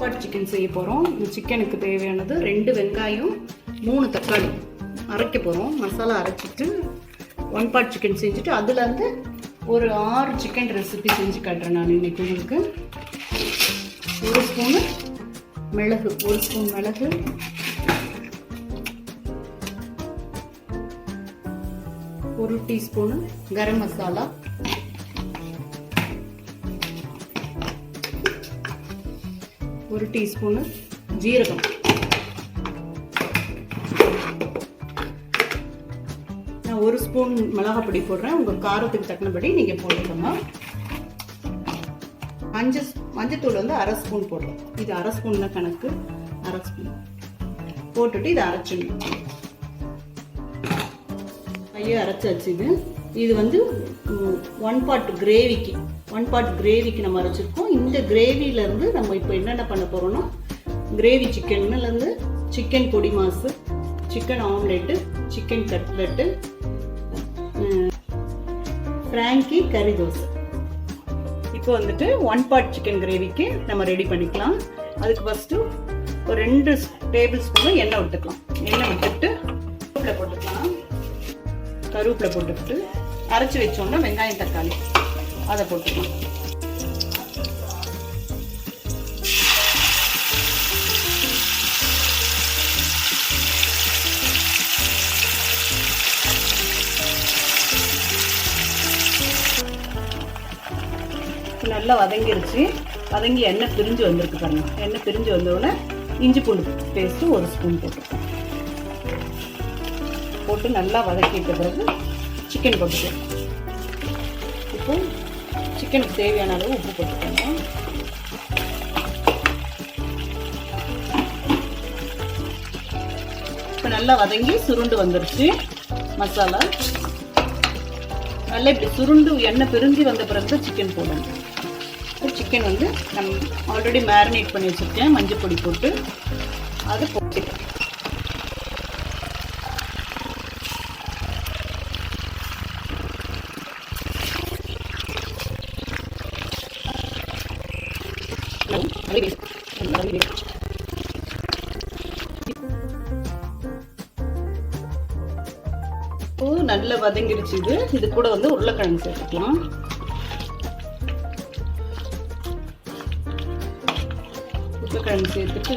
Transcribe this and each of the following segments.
பாட் chicken செய்ய போகிறோம். இந்த சிக்கனுக்கு தேவையானது 2 வெங்காயம் 3 தக்காளி அரைக்க போகிறோம். மசாலா அரைச்சிட்டு 1 பாட் சிக்கன் செஞ்சுட்டு அதுலேருந்து ஒரு 6 சிக்கன் ரெசிபி செஞ்சு காட்டுறேன் நான் இன்னைக்கு உங்களுக்கு. 1 ஸ்பூனு மிளகு, 1 ஸ்பூன் மிளகு, 1 டீஸ்பூனு கரம் மசாலா, 1 டீஸ்பூனு ஜீரகம், நான் 1 ஸ்பூன் மிளகாய் பொடி போடுறேன். உங்கள் காரத்துக்கு தக்கனபடி நீங்கள் போட்டுக்கோங்க. மஞ்சத்தூள் வந்து 1/2 ஸ்பூன் போடுறோம். இது 1/2 ஸ்பூன் தான் கணக்கு. 1/2 ஸ்பூன் போட்டுட்டு இதை அரைச்சிடணும். கையை அரைச்சாச்சு. இது வந்து 1 பாட் கிரேவிக்கு நம்ம அரைச்சிருக்கோம். இந்த கிரேவியிலேருந்து நம்ம இப்போ என்னென்ன பண்ண போகிறோம்னா, கிரேவி சிக்கன்லேருந்து சிக்கன் பொடிமாஸு, chicken omelette, chicken cutlet, frankie கறி தோசை. இப்போ வந்துட்டு 1 பாட் சிக்கன் கிரேவிக்கு நம்ம ரெடி பண்ணிக்கலாம். அதுக்கு ஃபஸ்ட்டு ஒரு 2 டேபிள் ஸ்பூனு எண்ணெய் விட்டுக்கலாம். எண்ணெய் விட்டுட்டு கருவேப்பிலை போட்டுக்கிட்டு அரைச்சி வச்சோன்னா வெங்காயம் தக்காளி அதை போட்டுக்கலாம். நல்லா வதங்கிருச்சு. வதங்கி எண்ணெய் பிரிஞ்சு வந்திருக்கு பாருங்க. எண்ணெய் பிரிஞ்சு வந்தோடனே இஞ்சி பூண்டு பேஸ்ட்டு 1 ஸ்பூன் போட்டுருக்கோம். போட்டு நல்லா வதக்கிட்ட பிறகு சிக்கன் போட்டுக்கலாம். இப்போ சிக்கனுக்கு தேவையான அளவு உப்பு போட்டுக்கோங்க. இப்போ நல்லா வதங்கி சுருண்டு வந்துருச்சு மசாலா. நல்லா இப்படி சுருண்டு எண்ணெய் பிரிஞ்சு வந்த பிறகு தான் சிக்கன் போடணும். சிக்கன் வந்து நம்ம ஆல்ரெடி மேரினேட் பண்ணி வச்சுருக்கேன் மஞ்சள் பொடி போட்டு. அதை போட்டுக்கலாம். நல்லா வதங்கிடுச்சு. இது கூட வந்து உருளைக்கிழங்கு சேர்த்துக்கலாம். உருளைக்கிழங்கு சேர்த்துட்டு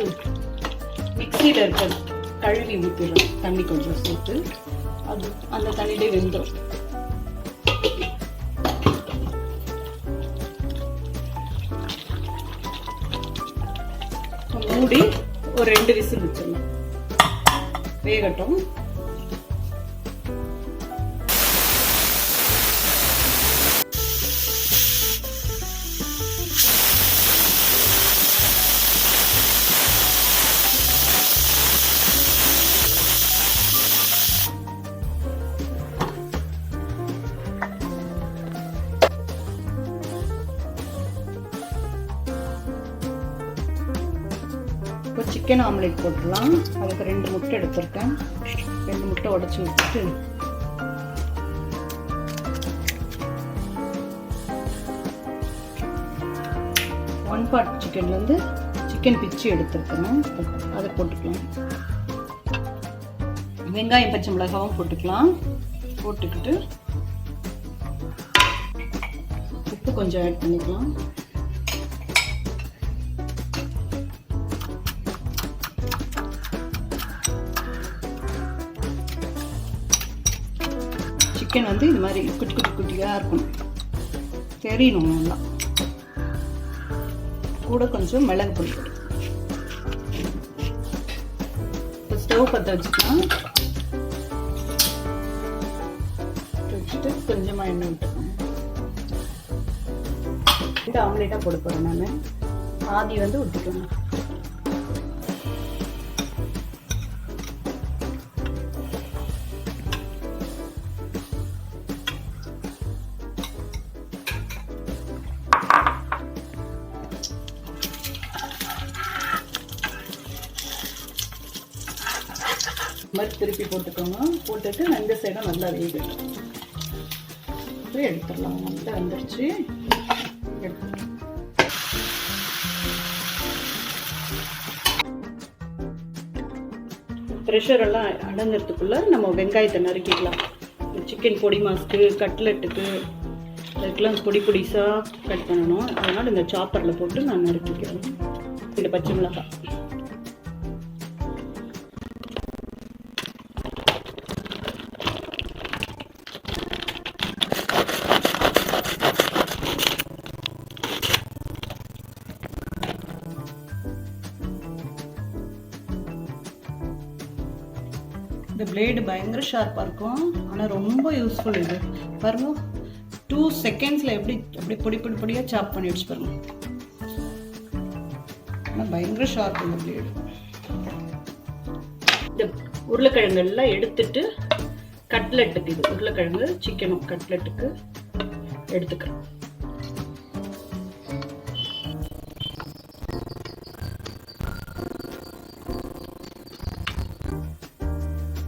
மிக்சியில் இருக்க கழுவி ஊற்றிடலாம். தண்ணி கொஞ்சம் சேர்த்து அது அந்த தண்ணியிலே வெந்துடும். மூடி ஒரு 2 விசில் வச்சிடலாம். வேகட்டும். இப்போ சிக்கன் ஆம்லெட் போட்டுடலாம். அதுக்கு 2 முட்டை எடுத்துருக்கேன். 2 முட்டை உடச்சி விட்டுட்டு ஒன் பாட் சிக்கன்லேருந்து சிக்கன் பிச்சு எடுத்துருக்கேன். அதை போட்டுக்கலாம். வெங்காயம் பச்சை மிளகாவும் போட்டுக்கலாம். போட்டுக்கிட்டு உப்பு கொஞ்சம் ஆட் பண்ணிக்கலாம். சிக்கன் வந்து இது மாதிரி குட்டியாக இருக்கணும், தெரியணும். நல்லா கூட கொஞ்சம் மிளகு பொடி இப்போ ஸ்டவ் பற்ற வச்சுக்கலாம். வச்சுட்டு கொஞ்சமாக எண்ணெய் விட்டுக்கணும். 2 ஆம்லேட்டாக போட போகிறேன் நான். ஆதி வந்து ஊற்றிக்கணும். மாதிரி திருப்பி போட்டுக்கோங்க. போட்டுட்டு 2 சைடும் நல்லா வேகட்டும். எடுத்துடலாம். நல்லா வந்துருச்சு. ப்ரெஷர் எல்லாம் அடங்கிறதுக்குள்ளே நம்ம வெங்காயத்தை நறுக்கிக்கலாம். சிக்கன் பொடிமாஸ்க்கு, கட்லெட்டுக்கு அதுக்கெல்லாம் பொடிசாக கட் பண்ணணும். அதனால் இந்த சாப்பரில் போட்டு நான் நறுக்கிக்கிறேன். இந்த பச்சை மிளகாய், இந்த பிளேடு பயங்கர ஷார்ப்பாக இருக்கும். ஆனால் ரொம்ப யூஸ்ஃபுல். இது பாருங்க, 2 செகண்ட்ஸில் எப்படி பொடியாக சாப் பண்ணி வச்சு பாருங்க. ஆனால் பயங்கர ஷார்ப் இந்த பிளேடு. இந்த உருளைக்கிழங்கெல்லாம் எடுத்துட்டு கட்லெட்டுக்கு, இது உருளைக்கிழங்கு சிக்கனும் கட்லெட்டுக்கு எடுத்துக்கிறேன்.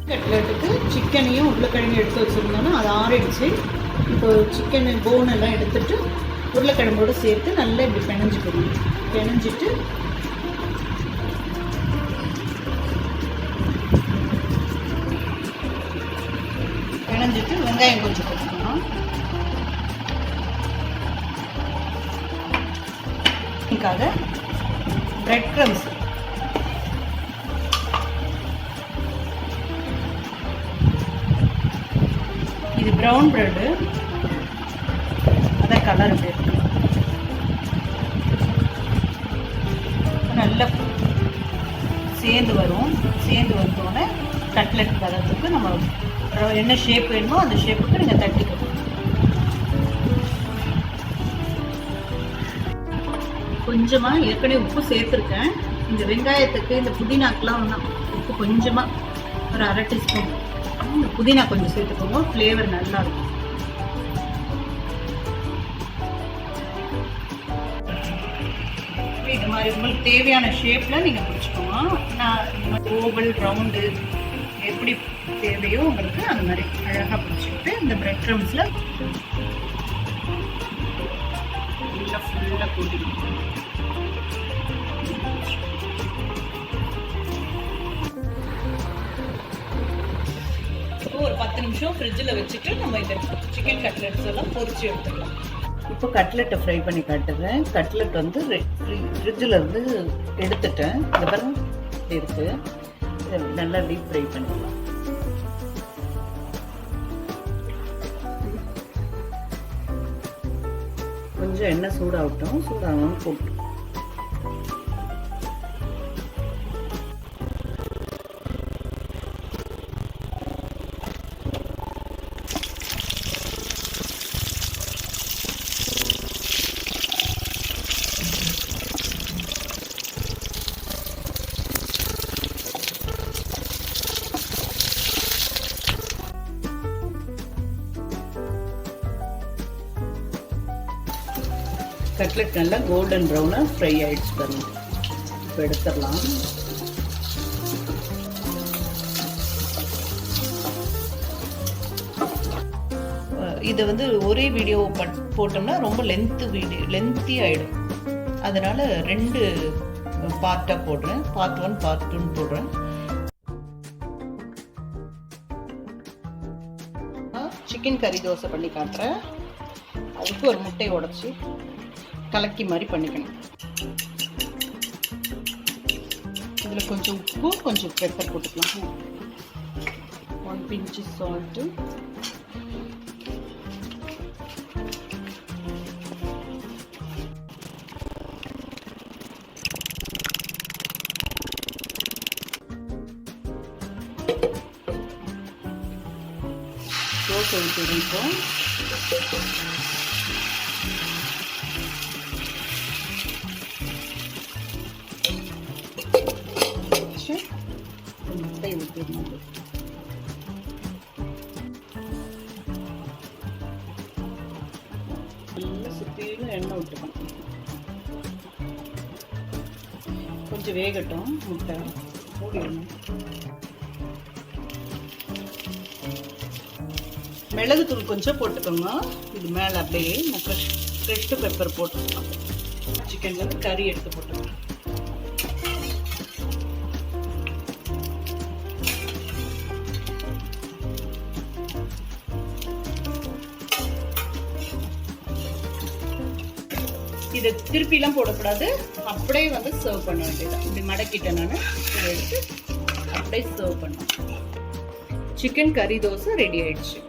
கட்லெட்டுக்கு சிக்கனையும் உருளைக்கிழங்கு எடுத்து வச்சுருந்தோன்னா அது ஆறிடுச்சு. இப்போ சிக்கன் போன் எல்லாம் எடுத்துட்டு உருளைக்கிழங்கோடு சேர்த்து நல்லா இப்படி பிணைஞ்சிக்கணும். பிணைஞ்சிட்டு வெங்காயம் கொஞ்சம் போட்டுக்கணும். இதுக்காக பிரெட் க்ரம்ஸ், இது ப்ரௌன் ப்ரெட்டு, அதான் கலர் அப்படி இருக்கு. நல்லா சேர்ந்து வந்தோடனே கட்லெட் வரதுக்கு நம்ம என்ன ஷேப் வேணுமோ அந்த ஷேப்புக்கு நீங்கள் தட்டிக்கணும். கொஞ்சமாக ஏற்கனவே உப்பு சேர்த்துருக்கேன். இந்த வெங்காயத்துக்கு இந்த புதினாக்கெலாம் உப்பு கொஞ்சமாக ஒரு 1/2 டீஸ்பூன் இந்த புதினா கொஞ்சம் சேர்த்துக்கோங்க, ஃப்ளேவர் நல்லா இருக்கும். இது மாதிரி உங்களுக்கு தேவையான ஷேப்பில் நீங்கள் பிடிச்சிக்கோங்க. நான் ஓவல், ரவுண்டு எப்படி தேவையோ உங்களுக்கு அந்த மாதிரி அழகாக பிடிச்சிக்கிட்டு இந்த பிரெட் க்ரம்ஸில் ஃபுல்லாக கூட்டிக்கணும். ஒரு 10 நிமிஷம் ஃப்ரிட்ஜில் வச்சுட்டு நம்ம இந்த சிக்கன் கட்லெட்ஸ் எல்லாம் பொரிச்சு எடுத்துக்கலாம். இப்போ கட்லெட்டை ஃப்ரை பண்ணி காட்டுறேன். கட்லெட் வந்து ஃப்ரிட்ஜில் இருந்து எடுத்துட்டேன். இந்த பாருங்க இருக்கு, நல்லா டீப் ஃப்ரை பண்ணிக்கலாம். கொஞ்சம் எண்ணெய் சூடாகட்டும், சூடாகணும் போட்டு கட்லெட் நல்லா கோல்டன் ப்ரௌனாக ஃப்ரை ஆகிடுச்சு பாருங்க. இப்போ எடுத்துடலாம். இதை வந்து ஒரே வீடியோ போட்டோம்னா ரொம்ப லென்த்தி ஆகிடும். அதனால் 2 பார்ட்டாக போடுறேன். பார்ட் 1 பார்ட் 2 போடுறேன். சிக்கன் கறி தோசை பண்ணி காட்டுறேன். அதுக்கு ஒரு முட்டையை உடைச்சி கலக்கி மாதிரி பண்ணிக்கணும். இதில் கொஞ்சம் உப்பு, கொஞ்சம் பெப்பர் போட்டுக்கலாம். 1 பிஞ்ச் சால்ட்டு, தோசை ஊற்றிருக்கோம். முட்டை ஊற்றிடணும். நல்லா சுற்றிலும் எண்ணெய் விட்டுக்கணும். கொஞ்சம் வேகட்டும் முட்டை. மூடிடணும். மிளகுத்தூள் கொஞ்சம் போட்டுக்கோங்க. இது மேலே அப்படியே நான் ஃப்ரெஷ் பெப்பர் போட்டுக்கலாம். சிக்கன்லேருந்து கறி எடுத்து போட்டுக்கலாம். இதை திருப்பிலாம் போடக்கூடாது, அப்படியே வந்து சர்வ் பண்ண வேண்டியது. இப்படி மடக்கிட்டேன் நான், இதை எடுத்து அப்படியே சர்வ் பண்ணேன். சிக்கன் கறி தோசை ரெடி ஆயிடுச்சு.